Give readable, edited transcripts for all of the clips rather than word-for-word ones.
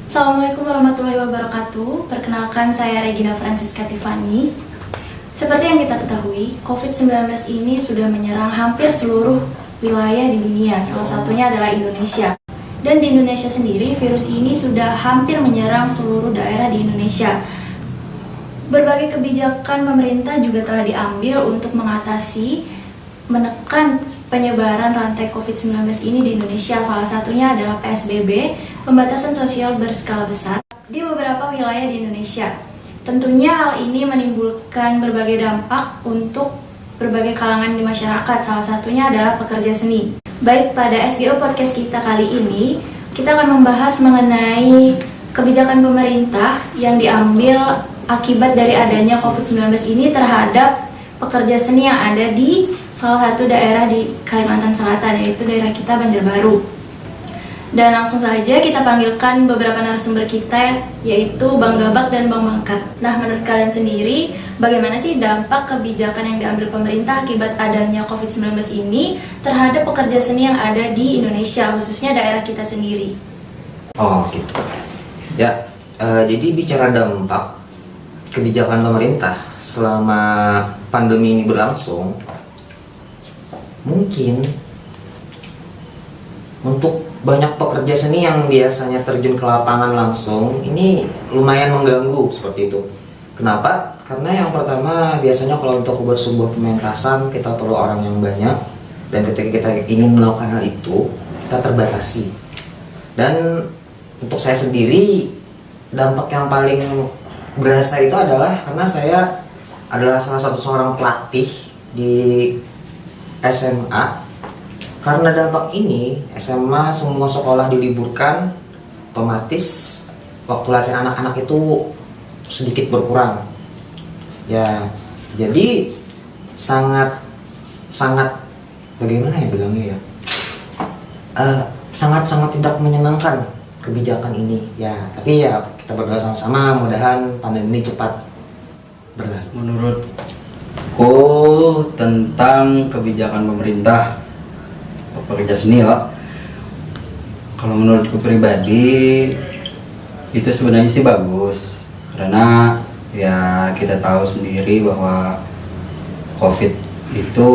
Assalamualaikum warahmatullahi wabarakatuh. Perkenalkan, saya Regina Francisca Tiffany. Seperti yang kita ketahui, COVID-19 ini sudah menyerang hampir seluruh wilayah di dunia, salah satunya adalah Indonesia. Dan di Indonesia sendiri, virus ini sudah hampir menyerang seluruh daerah di Indonesia. Berbagai kebijakan pemerintah juga telah diambil untuk mengatasi, menekan penyebaran rantai COVID-19 ini di Indonesia. Salah satunya adalah PSBB, pembatasan sosial berskala besar, di beberapa wilayah di Indonesia. Tentunya hal ini menimbulkan berbagai dampak untuk berbagai kalangan di masyarakat, salah satunya adalah pekerja seni. Baik, pada SGO Podcast kita kali ini, kita akan membahas mengenai kebijakan pemerintah yang diambil akibat dari adanya COVID-19 ini terhadap pekerja seni yang ada di salah satu daerah di Kalimantan Selatan, yaitu daerah kita Banjarbaru. Dan langsung saja kita panggilkan beberapa narasumber kita, yaitu Bang Gabak dan Bang Mangkat. Nah, menurut kalian sendiri, bagaimana sih dampak kebijakan yang diambil pemerintah akibat adanya COVID-19 ini terhadap pekerja seni yang ada di Indonesia, khususnya daerah kita sendiri? Oh gitu. Ya, jadi bicara dampak kebijakan pemerintah selama pandemi ini berlangsung, mungkin untuk banyak pekerja seni yang biasanya terjun ke lapangan langsung, ini lumayan mengganggu seperti itu. Kenapa? Karena yang pertama, biasanya kalau untuk buat sebuah pementasan kita perlu orang yang banyak, dan ketika kita ingin melakukan hal itu, kita terbatasi. Dan untuk saya sendiri, dampak yang paling berasa itu adalah karena saya adalah salah satu seorang pelatih di SMA. Karena dampak ini, SMA semua sekolah diliburkan, otomatis waktu latihan anak-anak itu sedikit berkurang. Ya, jadi sangat bagaimana ya bilangnya ya? Sangat tidak menyenangkan kebijakan ini. Ya, tapi ya kita berdoa sama-sama, mudahan pandemi ini cepat berlalu. Menurutku tentang kebijakan pemerintah pekerja seni lah, kalau menurutku pribadi itu sebenarnya sih bagus, karena ya kita tahu sendiri bahwa COVID itu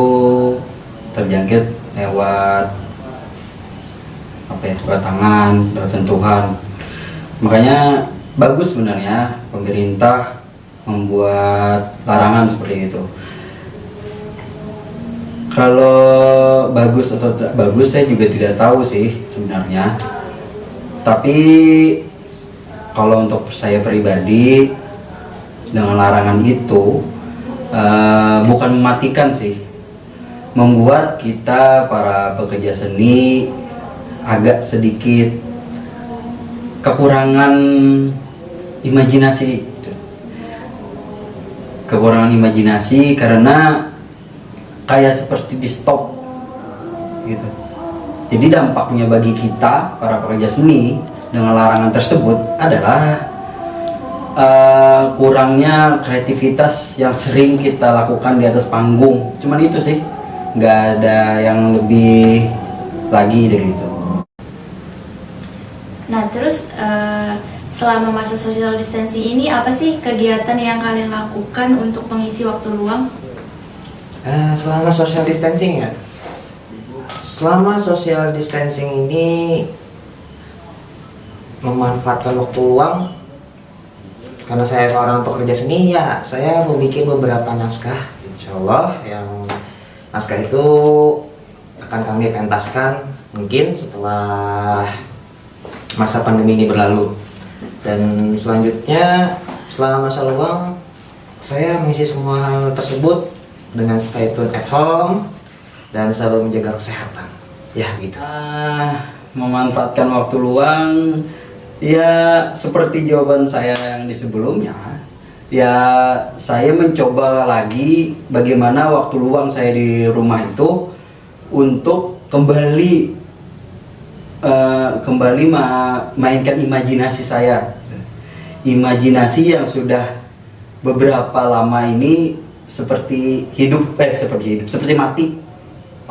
terjangkit lewat lewat tangan, lewat sentuhan. Makanya bagus sebenarnya pemerintah membuat larangan seperti itu. Kalau bagus atau tidak bagus saya juga tidak tahu sih sebenarnya. Tapi kalau untuk saya pribadi, dengan larangan itu bukan mematikan sih, membuat kita para pekerja seni agak sedikit kekurangan imajinasi. Kekurangan imajinasi karena kayak seperti di stop gitu. Jadi dampaknya bagi kita para pekerja seni dengan larangan tersebut adalah kurangnya kreativitas yang sering kita lakukan di atas panggung. Cuman itu sih, nggak ada yang lebih lagi dari itu. Nah, terus selama masa social distancing ini, apa sih kegiatan yang kalian lakukan untuk mengisi waktu luang? Selama social distancing ya, selama social distancing ini memanfaatkan waktu luang, karena saya seorang pekerja seni ya, saya membuat beberapa naskah, insya Allah yang naskah itu akan kami pentaskan mungkin setelah masa pandemi ini berlalu. Dan selanjutnya selama masa luang saya mengisi semua hal tersebut dengan stay tune at home dan selalu menjaga kesehatan. Ya gitu. Memanfaatkan waktu luang ya seperti jawaban saya yang di sebelumnya. Ya saya mencoba lagi bagaimana waktu luang saya di rumah itu untuk kembali mainkan imajinasi saya. Imajinasi yang sudah beberapa lama ini seperti mati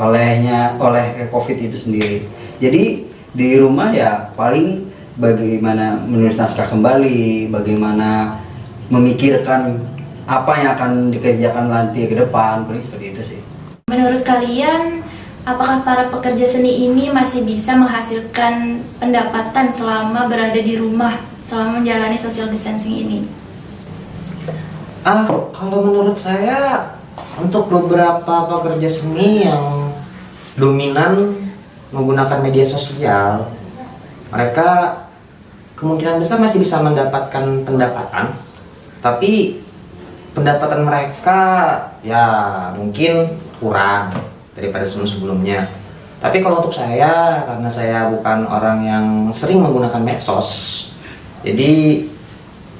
oleh COVID itu sendiri. Jadi di rumah ya paling bagaimana menulis naskah kembali, bagaimana memikirkan apa yang akan dikerjakan nanti ke depan, paling seperti itu sih. Menurut kalian, apakah para pekerja seni ini masih bisa menghasilkan pendapatan selama berada di rumah, selama menjalani social distancing ini? Kalau menurut saya, untuk beberapa pekerja seni yang dominan menggunakan media sosial, mereka kemungkinan besar masih bisa mendapatkan pendapatan, tapi pendapatan mereka ya mungkin kurang daripada sebelum-sebelumnya. Tapi kalau untuk saya, karena saya bukan orang yang sering menggunakan medsos, jadi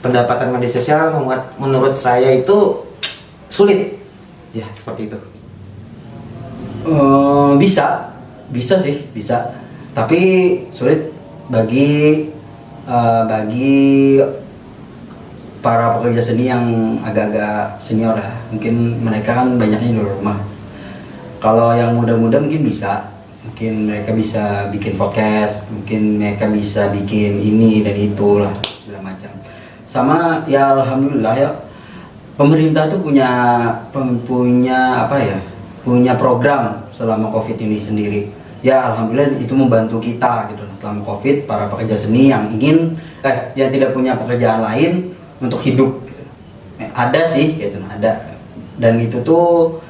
pendapatan media sosial membuat menurut saya itu sulit. Ya, seperti itu. Bisa sih, bisa. Tapi sulit bagi para pekerja seni yang agak-agak senior lah. Mungkin mereka kan banyaknya di rumah. Kalau yang muda-muda mungkin bisa. Mungkin mereka bisa bikin podcast, mungkin mereka bisa bikin ini dan itu lah, segala macam. Sama ya alhamdulillah ya, pemerintah tuh punya program selama COVID ini sendiri. Ya alhamdulillah itu membantu kita gitu selama COVID, para pekerja seni yang yang tidak punya pekerjaan lain untuk hidup gitu. Ada sih gitu, ada. Dan itu tuh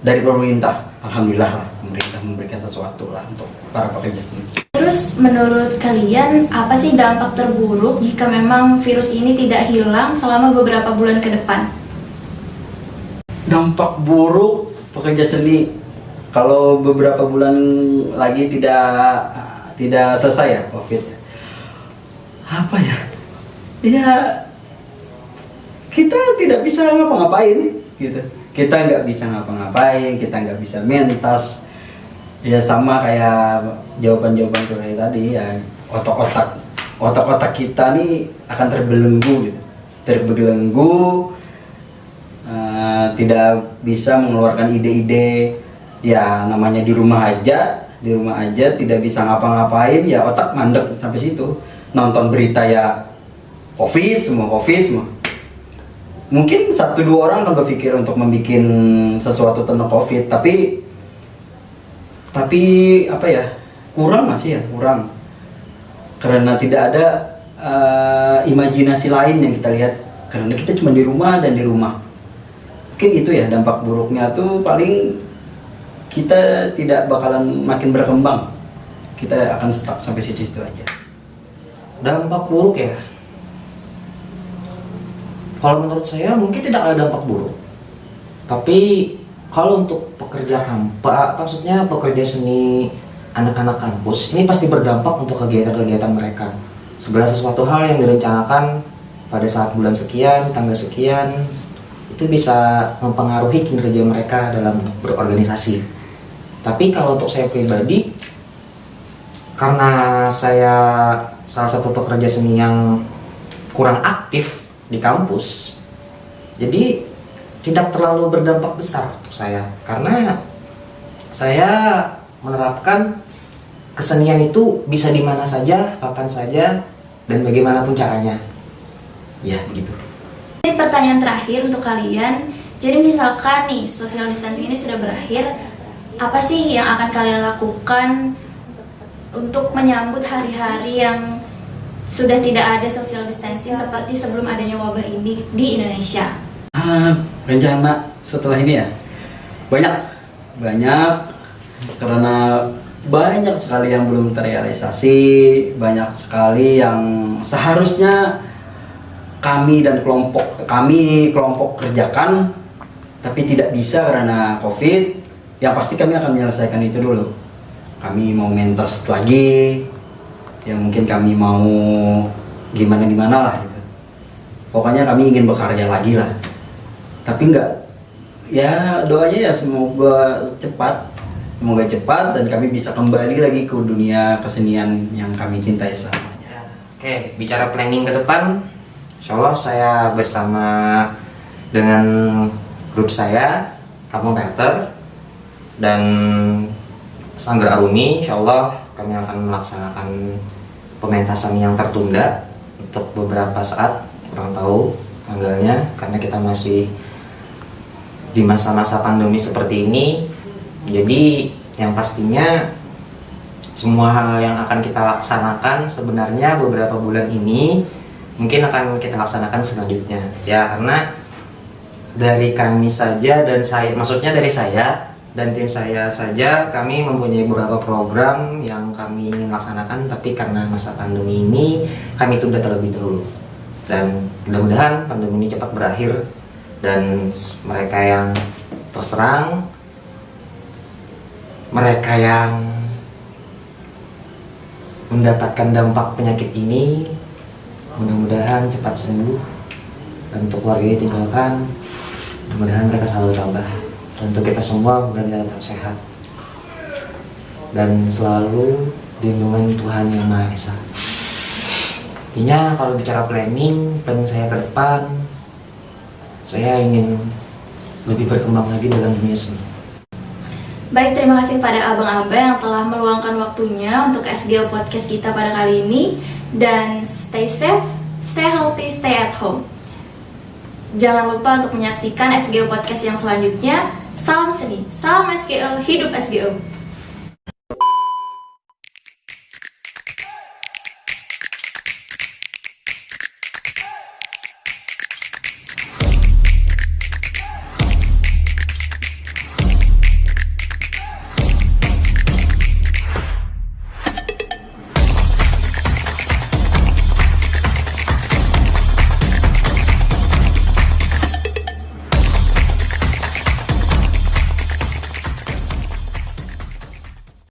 dari pemerintah, alhamdulillah lah, pemerintah memberikan sesuatu lah untuk para pekerja seni. Terus menurut kalian, apa sih dampak terburuk jika memang virus ini tidak hilang selama beberapa bulan ke depan? Dampak buruk pekerja seni kalau beberapa bulan lagi tidak selesai ya COVID. Apa ya? Ya kita tidak bisa ngapa-ngapain gitu. Kita nggak bisa ngapa-ngapain, kita nggak bisa mentas. Ya sama kayak jawaban-jawaban kayak tadi ya, otak-otak kita nih akan terbelenggu gitu. Terbelenggu, tidak bisa mengeluarkan ide-ide. Ya namanya di rumah aja tidak bisa ngapa-ngapain, ya otak mandek sampai situ. Nonton berita ya COVID semua. Mungkin 1-2 orang akan berpikir untuk membuat sesuatu tentang COVID, tapi apa ya, kurang karena tidak ada imajinasi lain yang kita lihat, karena kita cuma di rumah. Mungkin itu ya dampak buruknya tuh, paling kita tidak bakalan makin berkembang, kita akan stuck sampai situ aja. Dampak buruk ya, kalau menurut saya mungkin tidak ada dampak buruk, tapi kalau untuk pekerja maksudnya pekerja seni, anak-anak kampus, ini pasti berdampak untuk kegiatan-kegiatan mereka. Segala sesuatu hal yang direncanakan pada saat bulan sekian, tanggal sekian, itu bisa mempengaruhi kinerja mereka dalam berorganisasi. Tapi kalau untuk saya pribadi, karena saya salah satu pekerja seni yang kurang aktif di kampus, jadi tidak terlalu berdampak besar untuk saya, karena saya menerapkan kesenian itu bisa di mana saja, kapan saja, dan bagaimanapun caranya. Ya, begitu. Ini pertanyaan terakhir untuk kalian. Jadi misalkan nih social distancing ini sudah berakhir, apa sih yang akan kalian lakukan untuk menyambut hari-hari yang sudah tidak ada social distancing seperti sebelum adanya wabah ini di Indonesia? Rencana setelah ini ya banyak, karena banyak sekali yang belum terrealisasi, banyak sekali yang seharusnya kami kelompok kerjakan tapi tidak bisa karena COVID. Yang pasti kami akan menyelesaikan itu dulu. Kami mau mentas lagi, ya mungkin kami mau gimana lah gitu. Pokoknya kami ingin bekerja lagi lah. Tapi ya doanya ya semoga cepat dan kami bisa kembali lagi ke dunia kesenian yang kami cintai selamanya. Oke, bicara planning ke depan, insya Allah saya bersama dengan grup saya, Kampung Teater, dan Sanggar Arumi, insya Allah kami akan melaksanakan pementasan yang tertunda untuk beberapa saat, kurang tahu tanggalnya karena kita masih di masa-masa pandemi seperti ini. Jadi yang pastinya semua hal yang akan kita laksanakan sebenarnya beberapa bulan ini mungkin akan kita laksanakan selanjutnya ya, karena dari kami saja dan saya, maksudnya dari saya dan tim saya saja, kami mempunyai beberapa program yang kami ingin laksanakan, tapi karena masa pandemi ini kami tunda terlebih dahulu. Dan mudah-mudahan pandemi ini cepat berakhir dan mereka yang terserang, mereka yang mendapatkan dampak penyakit ini mudah-mudahan cepat sembuh, dan untuk keluarga yang ditinggalkan mudah-mudahan mereka selalu tabah. Dan untuk kita semua mudah-mudahan tetap sehat dan selalu di lindungan Tuhan Yang Maha Esa. Intinya kalau bicara planning saya ke depan, saya ingin lebih berkembang lagi dalam dunia seni. Baik, terima kasih pada abang-abang yang telah meluangkan waktunya untuk SGO Podcast kita pada kali ini. Dan stay safe, stay healthy, stay at home. Jangan lupa untuk menyaksikan SGO Podcast yang selanjutnya. Salam seni, salam SGO, hidup SGO.